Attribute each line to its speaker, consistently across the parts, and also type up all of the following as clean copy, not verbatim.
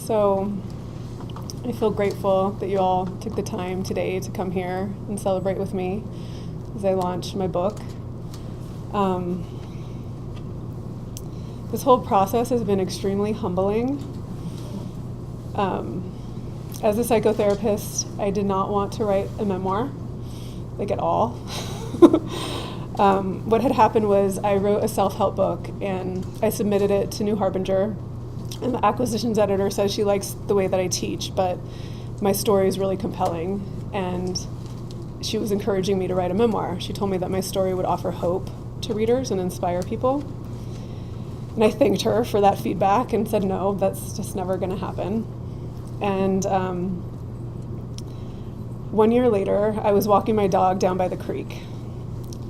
Speaker 1: So I feel grateful that you all took the time today to come here and celebrate with me as I launch my book. This whole process has been extremely humbling. As a psychotherapist, I did not want to write a memoir, like at all. What had happened was I wrote a self-help book and I submitted it to New Harbinger, and the acquisitions editor says she likes the way that I teach, but my story is really compelling, and she was encouraging me to write a memoir. She told me that my story would offer hope to readers and inspire people. And I thanked her for that feedback and said, no, that's just never going to happen. And 1 year later, I was walking my dog down by the creek,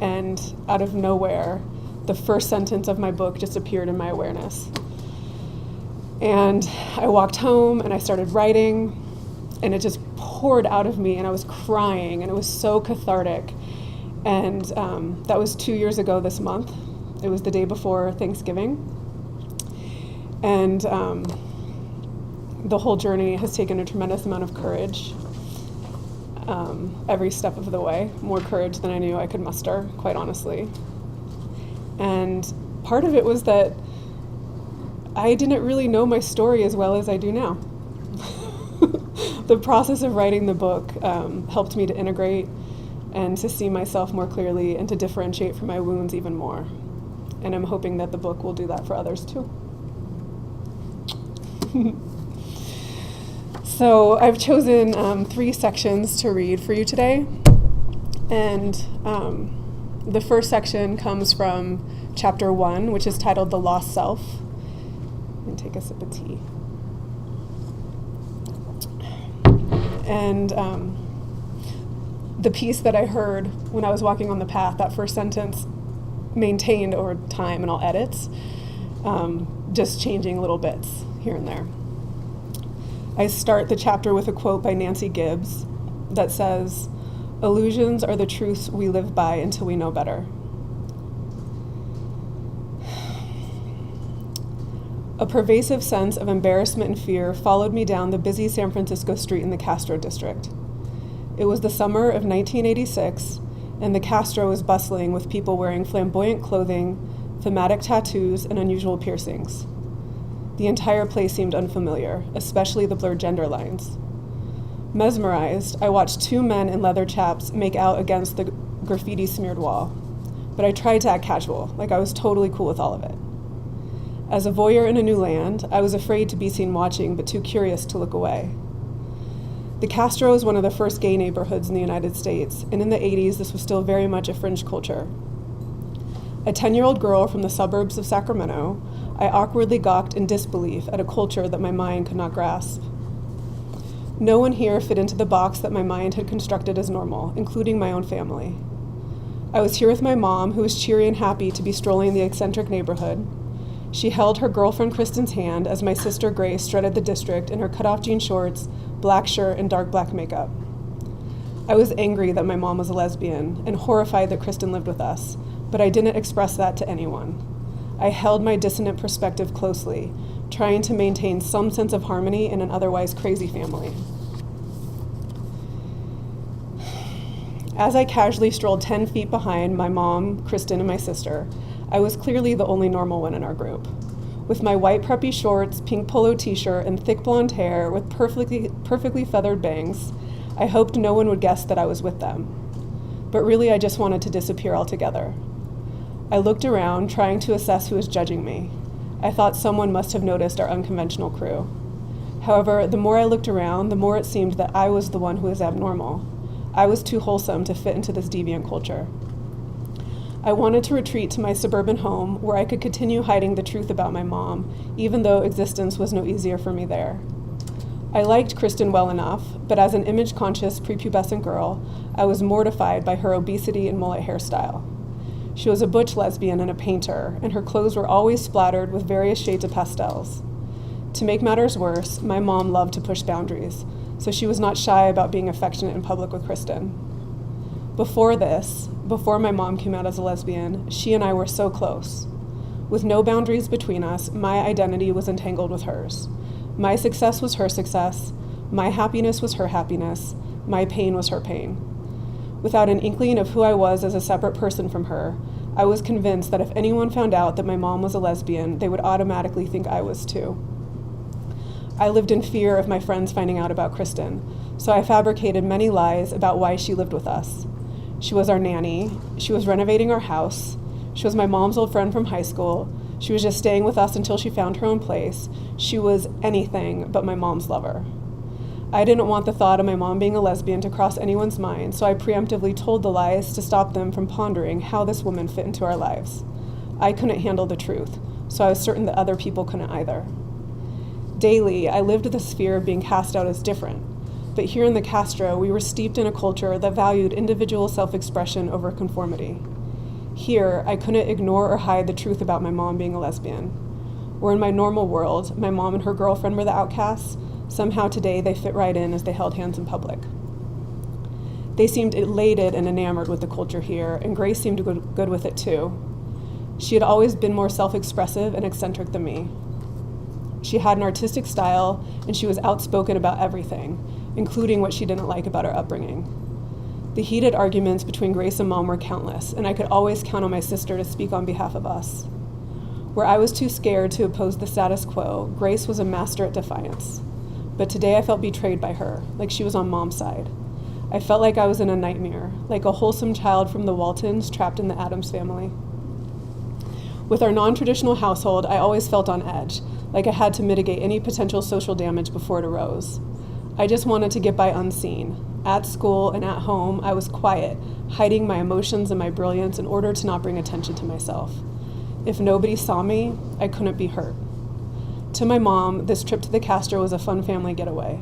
Speaker 1: and out of nowhere, the first sentence of my book just appeared in my awareness. And I walked home and I started writing, and it just poured out of me, and I was crying, and it was so cathartic. And that was 2 years ago this month. It was the day before Thanksgiving. And the whole journey has taken a tremendous amount of courage, every step of the way, more courage than I knew I could muster, quite honestly. And part of it was that I didn't really know my story as well as I do now. The process of writing the book helped me to integrate and to see myself more clearly and to differentiate from my wounds even more. And I'm hoping that the book will do that for others too. So I've chosen 3 sections to read for you today. And the first section comes from chapter 1, which is titled The Lost Self. And take a sip of tea. And the piece that I heard when I was walking on the path, that first sentence, maintained over time and all edits, just changing little bits here and there. I start the chapter with a quote by Nancy Gibbs that says, "Illusions are the truths we live by until we know better." A pervasive sense of embarrassment and fear followed me down the busy San Francisco street in the Castro district. It was the summer of 1986, and the Castro was bustling with people wearing flamboyant clothing, thematic tattoos, and unusual piercings. The entire place seemed unfamiliar, especially the blurred gender lines. Mesmerized, I watched 2 men in leather chaps make out against the graffiti-smeared wall, but I tried to act casual, like I was totally cool with all of it. As a voyeur in a new land, I was afraid to be seen watching, but too curious to look away. The Castro is one of the first gay neighborhoods in the United States, and in the 80s, this was still very much a fringe culture. A 10-year-old girl from the suburbs of Sacramento, I awkwardly gawked in disbelief at a culture that my mind could not grasp. No one here fit into the box that my mind had constructed as normal, including my own family. I was here with my mom, who was cheery and happy to be strolling the eccentric neighborhood. She held her girlfriend Kristen's hand as my sister Grace strutted the district in her cutoff jean shorts, black shirt, and dark black makeup. I was angry that my mom was a lesbian and horrified that Kristen lived with us, but I didn't express that to anyone. I held my dissonant perspective closely, trying to maintain some sense of harmony in an otherwise crazy family. As I casually strolled 10 feet behind my mom, Kristen, and my sister, I was clearly the only normal one in our group. With my white preppy shorts, pink polo t-shirt, and thick blonde hair with perfectly feathered bangs, I hoped no one would guess that I was with them. But really, I just wanted to disappear altogether. I looked around, trying to assess who was judging me. I thought someone must have noticed our unconventional crew. However, the more I looked around, the more it seemed that I was the one who was abnormal. I was too wholesome to fit into this deviant culture. I wanted to retreat to my suburban home where I could continue hiding the truth about my mom, even though existence was no easier for me there. I liked Kristen well enough, but as an image-conscious prepubescent girl, I was mortified by her obesity and mullet hairstyle. She was a butch lesbian and a painter, and her clothes were always splattered with various shades of pastels. To make matters worse, my mom loved to push boundaries, so she was not shy about being affectionate in public with Kristen. Before my mom came out as a lesbian, she and I were so close. With no boundaries between us, my identity was entangled with hers. My success was her success. My happiness was her happiness. My pain was her pain. Without an inkling of who I was as a separate person from her, I was convinced that if anyone found out that my mom was a lesbian, they would automatically think I was too. I lived in fear of my friends finding out about Kristen, so I fabricated many lies about why she lived with us. She was our nanny. She was renovating our house. She was my mom's old friend from high school. She was just staying with us until she found her own place. She was anything but my mom's lover. I didn't want the thought of my mom being a lesbian to cross anyone's mind, so I preemptively told the lies to stop them from pondering how this woman fit into our lives. I couldn't handle the truth, so I was certain that other people couldn't either. Daily, I lived this fear of being cast out as different, but here in the Castro, we were steeped in a culture that valued individual self-expression over conformity. Here, I couldn't ignore or hide the truth about my mom being a lesbian. Where in my normal world, my mom and her girlfriend were the outcasts, somehow today they fit right in as they held hands in public. They seemed elated and enamored with the culture here, and Grace seemed good with it too. She had always been more self-expressive and eccentric than me. She had an artistic style, and she was outspoken about everything, including what she didn't like about her upbringing. The heated arguments between Grace and Mom were countless, and I could always count on my sister to speak on behalf of us. Where I was too scared to oppose the status quo, Grace was a master at defiance. But today I felt betrayed by her, like she was on Mom's side. I felt like I was in a nightmare, like a wholesome child from the Waltons trapped in the Addams family. With our non-traditional household, I always felt on edge, like I had to mitigate any potential social damage before it arose. I just wanted to get by unseen. At school and at home, I was quiet, hiding my emotions and my brilliance in order to not bring attention to myself. If nobody saw me, I couldn't be hurt. To my mom, this trip to the Castro was a fun family getaway.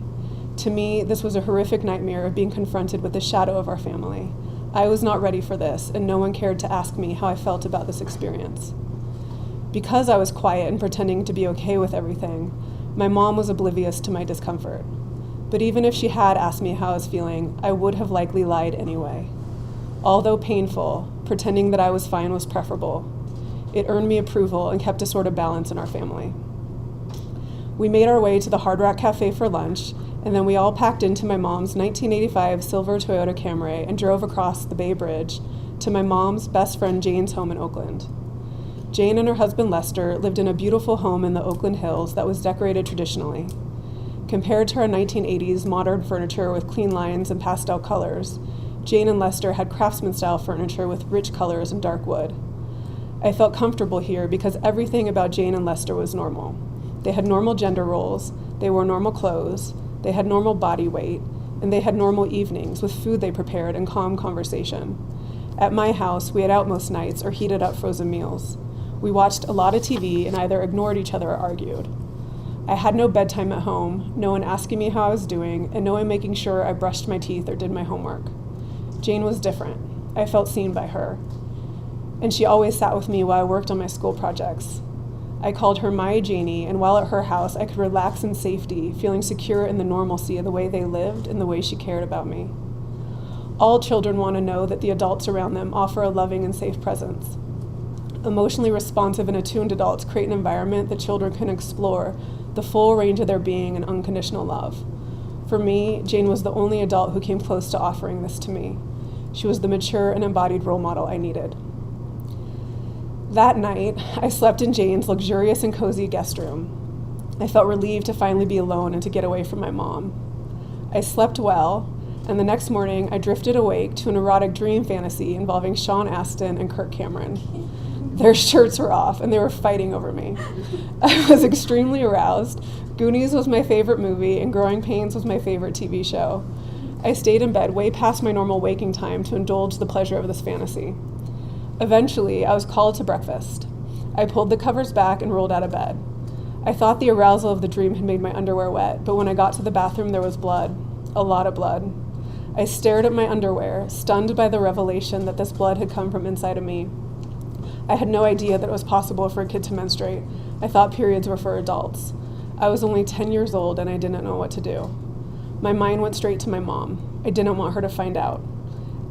Speaker 1: To me, this was a horrific nightmare of being confronted with the shadow of our family. I was not ready for this, and no one cared to ask me how I felt about this experience. Because I was quiet and pretending to be okay with everything, my mom was oblivious to my discomfort. But even if she had asked me how I was feeling, I would have likely lied anyway. Although painful, pretending that I was fine was preferable. It earned me approval and kept a sort of balance in our family. We made our way to the Hard Rock Cafe for lunch, and then we all packed into my mom's 1985 silver Toyota Camry and drove across the Bay Bridge to my mom's best friend Jane's home in Oakland. Jane and her husband Lester lived in a beautiful home in the Oakland Hills that was decorated traditionally. Compared to our 1980s modern furniture with clean lines and pastel colors, Jane and Lester had craftsman-style furniture with rich colors and dark wood. I felt comfortable here because everything about Jane and Lester was normal. They had normal gender roles, they wore normal clothes, they had normal body weight, and they had normal evenings with food they prepared and calm conversation. At my house, we had out most nights or heated up frozen meals. We watched a lot of TV and either ignored each other or argued. I had no bedtime at home, no one asking me how I was doing, and no one making sure I brushed my teeth or did my homework. Jane was different. I felt seen by her. And she always sat with me while I worked on my school projects. I called her my Janie, and while at her house, I could relax in safety, feeling secure in the normalcy of the way they lived and the way she cared about me. All children want to know that the adults around them offer a loving and safe presence. Emotionally responsive and attuned adults create an environment that children can explore the full range of their being and unconditional love. For me, Jane was the only adult who came close to offering this to me. She was the mature and embodied role model I needed. That night, I slept in Jane's luxurious and cozy guest room. I felt relieved to finally be alone and to get away from my mom. I slept well, and the next morning I drifted awake to an erotic dream fantasy involving Sean Astin and Kirk Cameron. Their shirts were off, and they were fighting over me. I was extremely aroused. Goonies was my favorite movie, and Growing Pains was my favorite TV show. I stayed in bed way past my normal waking time to indulge the pleasure of this fantasy. Eventually, I was called to breakfast. I pulled the covers back and rolled out of bed. I thought the arousal of the dream had made my underwear wet, but when I got to the bathroom, there was blood. A lot of blood. I stared at my underwear, stunned by the revelation that this blood had come from inside of me. I had no idea that it was possible for a kid to menstruate. I thought periods were for adults. I was only 10 years old and I didn't know what to do. My mind went straight to my mom. I didn't want her to find out.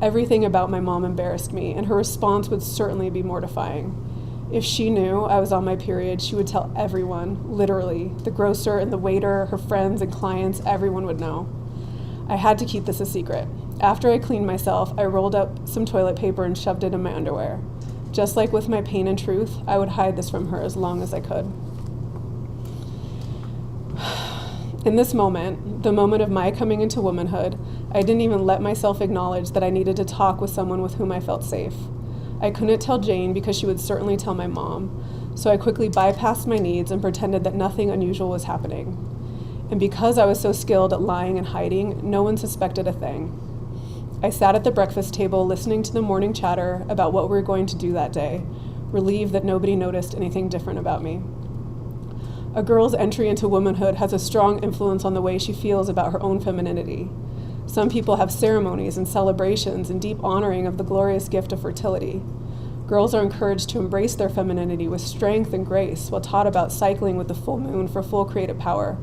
Speaker 1: Everything about my mom embarrassed me, and her response would certainly be mortifying. If she knew I was on my period, she would tell everyone, literally. The grocer and the waiter, her friends and clients, everyone would know. I had to keep this a secret. After I cleaned myself, I rolled up some toilet paper and shoved it in my underwear. Just like with my pain and truth, I would hide this from her as long as I could. In this moment, the moment of my coming into womanhood, I didn't even let myself acknowledge that I needed to talk with someone with whom I felt safe. I couldn't tell Jane because she would certainly tell my mom, so I quickly bypassed my needs and pretended that nothing unusual was happening. And because I was so skilled at lying and hiding, no one suspected a thing. I sat at the breakfast table listening to the morning chatter about what we were going to do that day, relieved that nobody noticed anything different about me. A girl's entry into womanhood has a strong influence on the way she feels about her own femininity. Some people have ceremonies and celebrations and deep honoring of the glorious gift of fertility. Girls are encouraged to embrace their femininity with strength and grace while taught about cycling with the full moon for full creative power.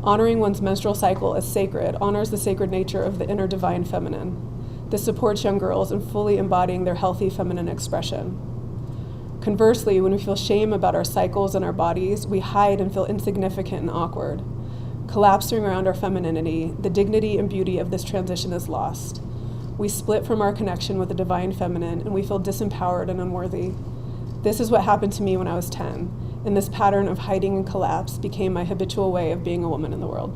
Speaker 1: Honoring one's menstrual cycle as sacred honors the sacred nature of the inner divine feminine. This supports young girls in fully embodying their healthy feminine expression. Conversely, when we feel shame about our cycles and our bodies, we hide and feel insignificant and awkward. Collapsing around our femininity, the dignity and beauty of this transition is lost. We split from our connection with the divine feminine, and we feel disempowered and unworthy. This is what happened to me when I was 10, and this pattern of hiding and collapse became my habitual way of being a woman in the world.